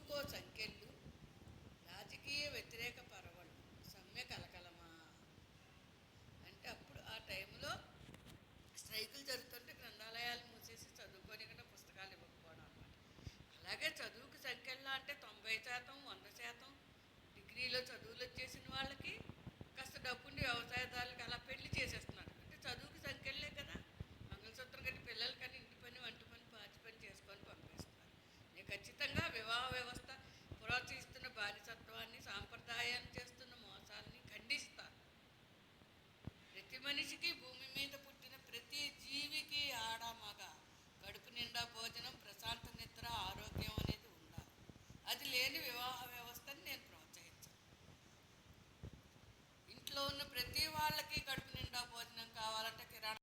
చదువుకో సంఖ్యలు రాజకీయ వ్యతిరేక పరవళ్ళు సమ్మె కలకలమా అంటే అప్పుడు ఆ టైంలో స్ట్రైకులు జరుగుతుంటే గ్రంథాలయాలు మూసేసి చదువుకోనికుండా పుస్తకాలు ఇవ్వకపోవడం అనమాట. అలాగే చదువుకు సంఖ్యల్లో అంటే 90% 100% డిగ్రీలో చదువులు వచ్చేసిన వాళ్ళకి కాస్త డబ్బుండి వ్యవసాయదారులకి అలా పెళ్లి చేసేస్తున్నారు. అంటే చదువుకు సంఖ్యలే కదా, మంగళసూత్రం కట్టి పిల్లలు కానీ ఇంటి పని వంట పని పాచి పని చేసుకొని పంపిస్తున్నారు. నేను ఖచ్చితంగా వివాహ వ్యవస్థ ప్రోత్సహిస్తున్న బానిసత్వాన్ని సాంప్రదాయాన్ని చేస్తున్న మోసాలని ఖండిస్తాను. ప్రతి మనిషికి భూమి మీద పుట్టిన ప్రతి జీవికి ఆడ మగ కడుపు నిండా భోజనం ప్రశాంత నిద్ర ఆరోగ్యం అనేది ఉండాలి. అది లేని వివాహ వ్యవస్థని నేను ప్రోత్సహించాను. ఇంట్లో ఉన్న ప్రతి వాళ్ళకి కడుపు నిండా భోజనం కావాలంటే కిరాణా